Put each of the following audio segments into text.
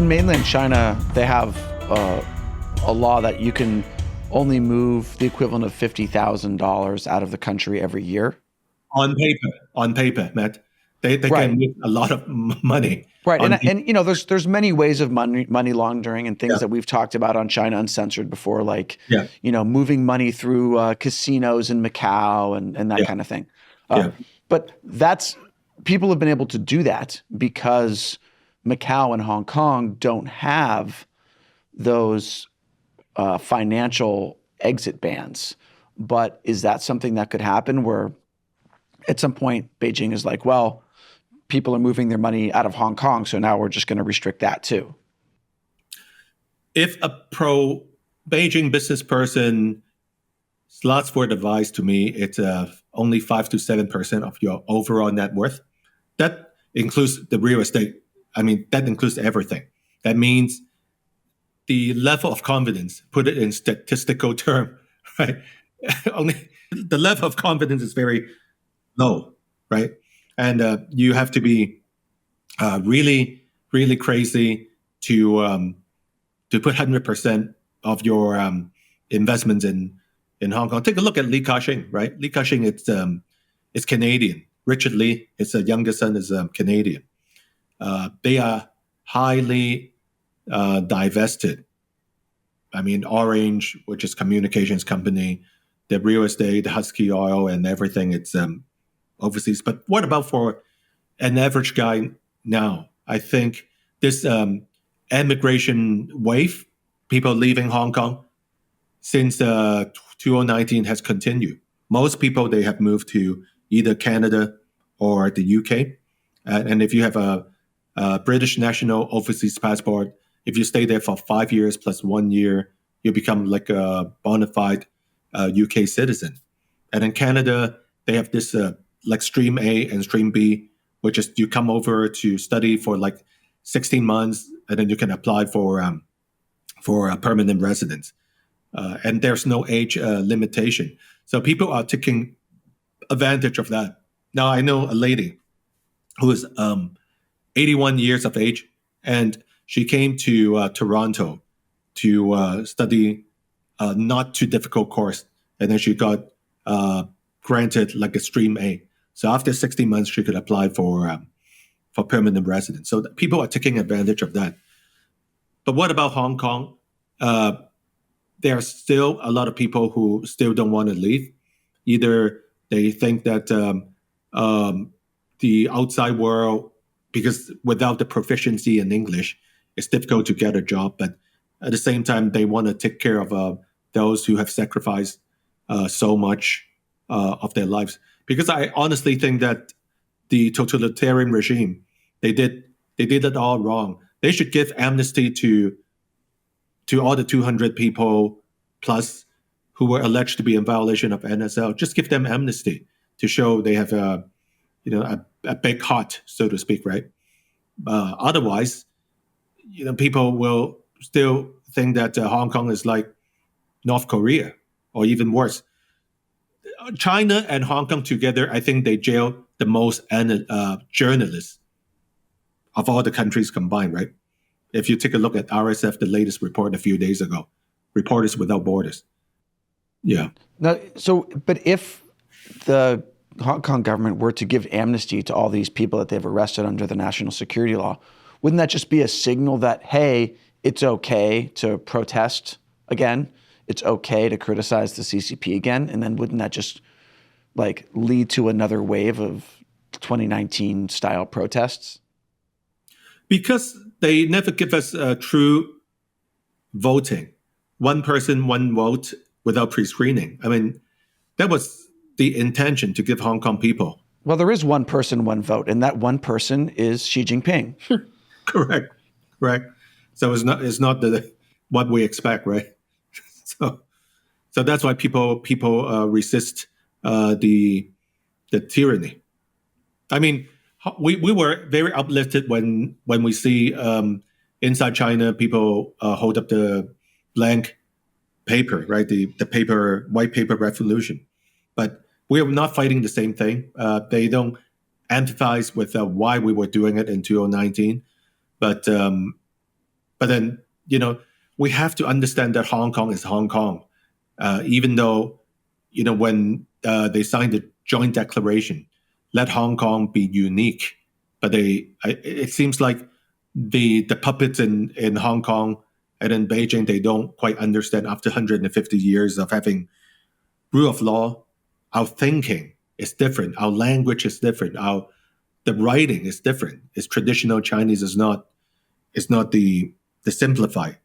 in mainland China, they have a law that you can only move the equivalent of $50,000 out of the country every year. On paper, Matt. They Right. can move a lot of money. Right. And you know, there's many ways of money laundering and things Yeah. that we've talked about on China Uncensored before, like, Yeah. you know, moving money through casinos in Macau and that Yeah. kind of thing. Yeah. But people have been able to do that because Macau and Hong Kong don't have those financial exit bans. But is that something that could happen where at some point Beijing is like, well, people are moving their money out of Hong Kong, so now we're just going to restrict that too? If a pro-Beijing business person slots for advice to me, it's only 5 to 7% of your overall net worth. That includes the real estate. I mean, that includes everything. That means the level of confidence, put it in statistical term, right? Only the level of confidence is very low, right? And you have to be really, really crazy to put 100% of your investments in Hong Kong. Take a look at Li Ka-shing, right? Li Ka-shing, it's Canadian. Richard Li, his youngest son, is Canadian. They are highly divested. I mean, Orange, which is communications company, the real estate, Husky Oil, and everything, it's overseas. But what about for an average guy now? I think this emigration wave, people leaving Hong Kong since 2019 has continued. Most people, they have moved to either Canada or the UK. And if you have a British national overseas passport, if you stay there for 5 years plus 1 year, you become like a bona fide UK citizen. And in Canada, they have this like Stream A and Stream B, which is you come over to study for like 16 months, and then you can apply for a permanent residence. And there's no age limitation. So people are taking advantage of that. Now, I know a lady who is 81 years of age, and she came to Toronto to study a not too difficult course, and then she got granted like a Stream A. So after 16 months, she could apply for permanent residence. So people are taking advantage of that. But what about Hong Kong? There are still a lot of people who still don't want to leave. Either they think that the outside world, because without the proficiency in English, it's difficult to get a job. But at the same time, they want to take care of those who have sacrificed so much of their lives. Because I honestly think that the totalitarian regime, they did it all wrong. They should give amnesty to all the 200 people plus who were alleged to be in violation of NSL. Just give them amnesty to show they have a big heart, so to speak, right? Otherwise, people will still think that Hong Kong is like North Korea or even worse. China and Hong Kong together, I think they jail the most journalists of all the countries combined, right? If you take a look at RSF, the latest report a few days ago, Reporters Without Borders. Yeah. Now, but if the Hong Kong government were to give amnesty to all these people that they've arrested under the national security law, wouldn't that just be a signal that, hey, it's okay to protest again? It's okay to criticize the CCP again? And then wouldn't that just like lead to another wave of 2019 style protests? Because they never give us true voting. One person, one vote without pre-screening. I mean, that was the intention to give Hong Kong people. Well, there is one person, one vote, and that one person is Xi Jinping. Correct. So it's not what we expect, right? So that's why people resist the tyranny. I mean, we were very uplifted when we see inside China people hold up the blank paper, right? The white paper revolution. But we are not fighting the same thing. They don't empathize with why we were doing it in 2019. But But then, we have to understand that Hong Kong is Hong Kong, even though, when they signed the joint declaration, let Hong Kong be unique. But it seems like the puppets in Hong Kong and in Beijing, they don't quite understand after 150 years of having rule of law, our thinking is different, our language is different, the writing is different. It's traditional Chinese, is not the simplified.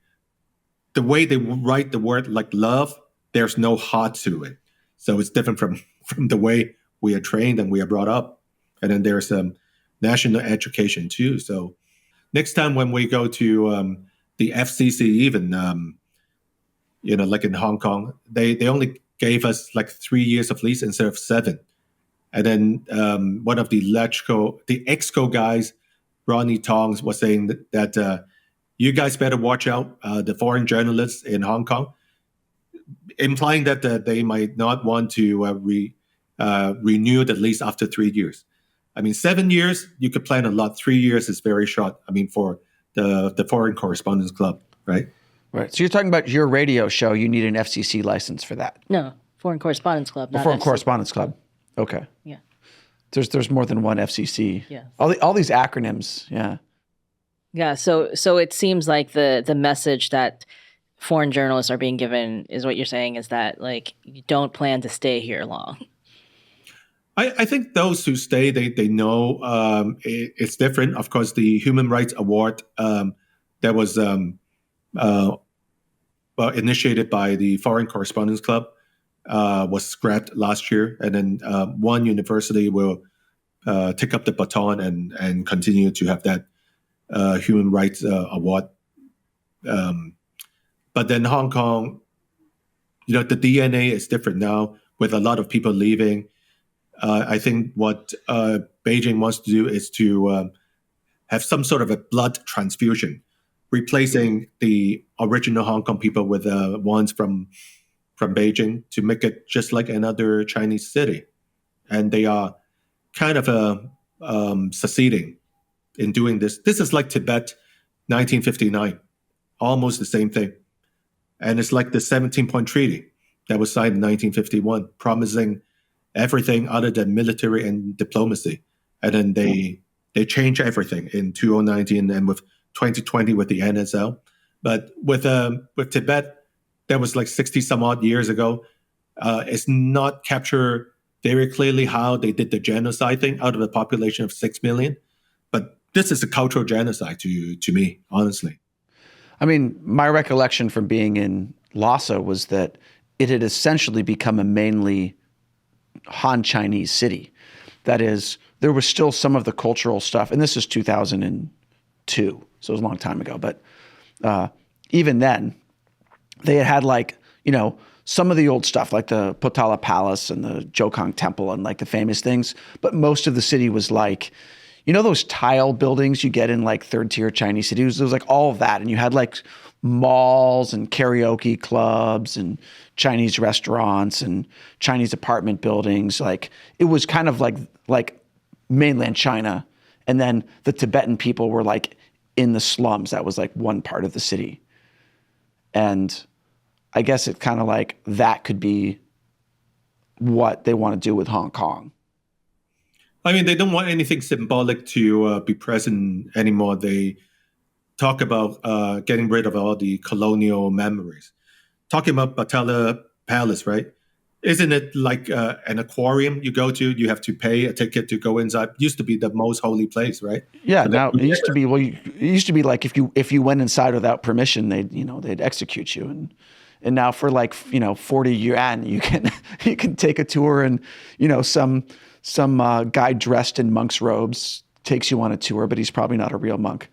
The way they write the word like love, there's no heart to it. So it's different from the way we are trained and we are brought up. And then there's national education too. So next time when we go to the FCC, even like in Hong Kong, they only gave us like 3 years of lease instead of 7. And then one of the EXCO guys, Ronnie Tongs, was saying that you guys better watch out the foreign journalists in Hong Kong, implying that they might not want to renew the lease after 3 years. I mean, 7 years, you could plan a lot. 3 years is very short. I mean, for the Foreign Correspondents Club, right? Right. So you're talking about your radio show. You need an FCC license for that. No, Foreign Correspondents Club. Not Foreign FCC. Correspondents Club. Okay. Yeah. There's more than one FCC. Yeah. All these acronyms. Yeah. Yeah. So it seems like the message that foreign journalists are being given is what you're saying is that like you don't plan to stay here long. I think those who stay, they know it's different. Of course, the Human Rights Award that was initiated by the Foreign Correspondents Club was scrapped last year, and then one university will take up the baton and continue to have that Human Rights Award. But then Hong Kong, the DNA is different now with a lot of people leaving. I think what Beijing wants to do is to have some sort of a blood transfusion, replacing the original Hong Kong people with ones from Beijing to make it just like another Chinese city. And they are kind of succeeding in doing this. This is like Tibet, 1959, almost the same thing. And it's like the 17-point treaty that was signed in 1951, promising everything other than military and diplomacy. And then they change everything in 2019 and with 2020 with the NSL. But with Tibet, that was like 60 some odd years ago. It's not captured very clearly how they did the genocide thing out of a population of 6 million. But this is a cultural genocide to me, honestly. I mean, my recollection from being in Lhasa was that it had essentially become a mainly Han Chinese city. That is, there was still some of the cultural stuff, and this is 2002, so it was a long time ago. But even then, they had like, some of the old stuff, like the Potala Palace and the Jokang Temple and like the famous things. But most of the city was like, those tile buildings you get in like third tier Chinese cities? It was like all of that. And you had like malls and karaoke clubs and Chinese restaurants and Chinese apartment buildings. Like it was kind of like mainland China. And then the Tibetan people were like in the slums. That was like one part of the city. And I guess it's kind of like that could be what they want to do with Hong Kong. I mean, they don't want anything symbolic to be present anymore. They talk about getting rid of all the colonial memories. Talking about Potala Palace, right? Isn't it like an aquarium you go to? You have to pay a ticket to go inside. It used to be the most holy place, right? Yeah. So now it used to be. Well, it used to be like if you went inside without permission, they'd execute you. And now for like 40 yuan, you can take a tour, and some guy dressed in monk's robes takes you on a tour, but he's probably not a real monk.